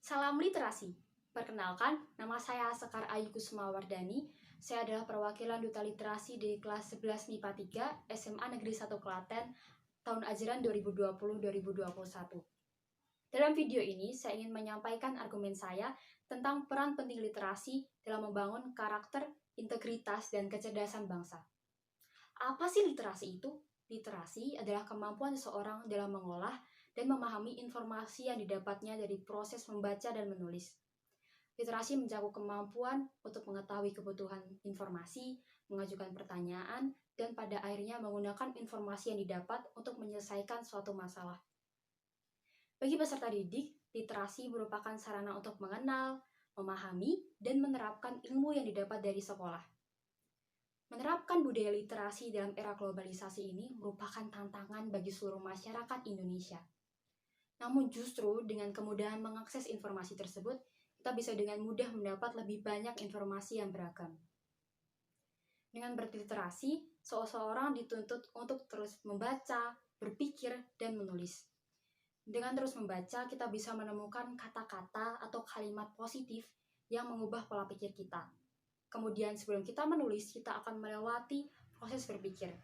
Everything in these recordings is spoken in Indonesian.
Salam literasi. Perkenalkan, nama saya Sekar Ayu Kusumawardani. Saya adalah perwakilan Duta Literasi di kelas 11 MIPA 3 SMA Negeri 1 Klaten tahun ajaran 2020-2021. Dalam video ini, saya ingin menyampaikan argumen saya tentang peran penting literasi dalam membangun karakter, integritas, dan kecerdasan bangsa. Apa sih literasi itu? Literasi adalah kemampuan seseorang dalam mengolah dan memahami informasi yang didapatnya dari proses membaca dan menulis. Literasi mencakup kemampuan untuk mengetahui kebutuhan informasi, mengajukan pertanyaan, dan pada akhirnya menggunakan informasi yang didapat untuk menyelesaikan suatu masalah. Bagi peserta didik, literasi merupakan sarana untuk mengenal, memahami, dan menerapkan ilmu yang didapat dari sekolah. Menerapkan budaya literasi dalam era globalisasi ini merupakan tantangan bagi seluruh masyarakat Indonesia. Namun justru dengan kemudahan mengakses informasi tersebut, kita bisa dengan mudah mendapat lebih banyak informasi yang beragam. Dengan berliterasi, seseorang dituntut untuk terus membaca, berpikir, dan menulis. Dengan terus membaca, kita bisa menemukan kata-kata atau kalimat positif yang mengubah pola pikir kita. Kemudian sebelum kita menulis, kita akan melewati proses berpikir.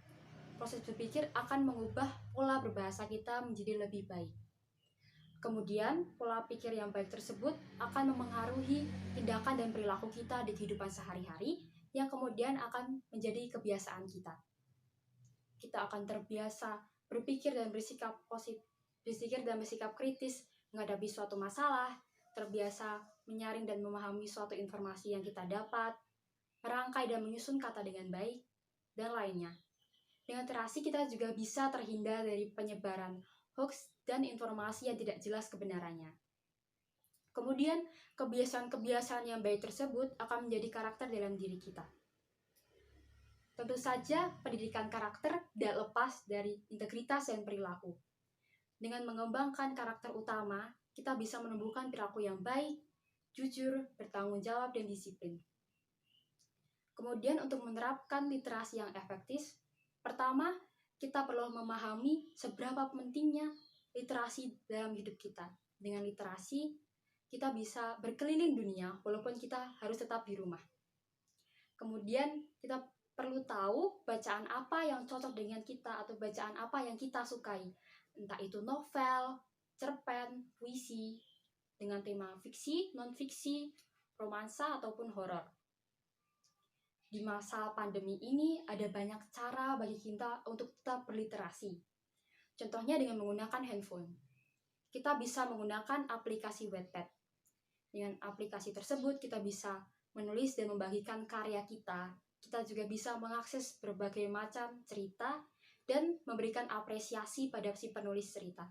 Proses berpikir akan mengubah pola berbahasa kita menjadi lebih baik. Kemudian, pola pikir yang baik tersebut akan memengaruhi tindakan dan perilaku kita di kehidupan sehari-hari yang kemudian akan menjadi kebiasaan kita. Kita akan terbiasa berpikir dan bersikap positif, bersikap kritis menghadapi suatu masalah, terbiasa menyaring dan memahami suatu informasi yang kita dapat, merangkai dan menyusun kata dengan baik, dan lainnya. Dengan literasi kita juga bisa terhindar dari penyebaran hoax dan informasi yang tidak jelas kebenarannya. Kemudian, kebiasaan-kebiasaan yang baik tersebut akan menjadi karakter dalam diri kita. Tentu saja, pendidikan karakter tidak lepas dari integritas dan perilaku. Dengan mengembangkan karakter utama, kita bisa menumbuhkan perilaku yang baik, jujur, bertanggung jawab, dan disiplin. Kemudian untuk menerapkan literasi yang efektif, pertama, kita perlu memahami seberapa pentingnya literasi dalam hidup kita. Dengan literasi, kita bisa berkeliling dunia walaupun kita harus tetap di rumah. Kemudian kita perlu tahu bacaan apa yang cocok dengan kita atau bacaan apa yang kita sukai. Entah itu novel, cerpen, puisi, dengan tema fiksi, non-fiksi, romansa, ataupun horor. Di masa pandemi ini ada banyak cara bagi kita untuk tetap berliterasi. Contohnya dengan menggunakan handphone. Kita bisa menggunakan aplikasi Wattpad. Dengan aplikasi tersebut kita bisa menulis dan membagikan karya kita. Kita juga bisa mengakses berbagai macam cerita dan memberikan apresiasi pada si penulis cerita.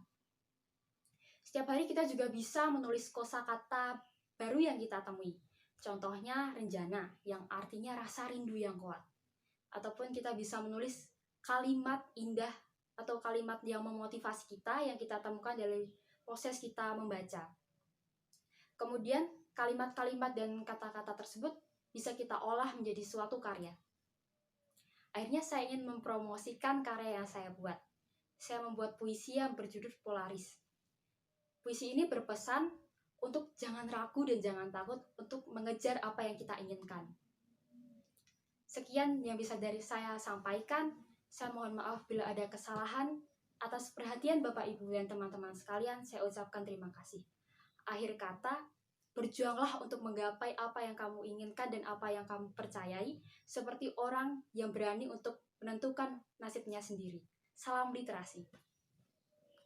Setiap hari kita juga bisa menulis kosakata baru yang kita temui. Contohnya renjana, yang artinya rasa rindu yang kuat. Ataupun kita bisa menulis kalimat indah atau kalimat yang memotivasi kita yang kita temukan dari proses kita membaca. Kemudian kalimat-kalimat dan kata-kata tersebut bisa kita olah menjadi suatu karya. Akhirnya saya ingin mempromosikan karya yang saya buat. Saya membuat puisi yang berjudul Polaris. Puisi ini berpesan untuk jangan ragu dan jangan takut untuk mengejar apa yang kita inginkan. Sekian yang bisa dari saya sampaikan. Saya mohon maaf bila ada kesalahan. Atas perhatian Bapak, Ibu, dan teman-teman sekalian, saya ucapkan terima kasih. Akhir kata, berjuanglah untuk menggapai apa yang kamu inginkan dan apa yang kamu percayai, seperti orang yang berani untuk menentukan nasibnya sendiri. Salam literasi.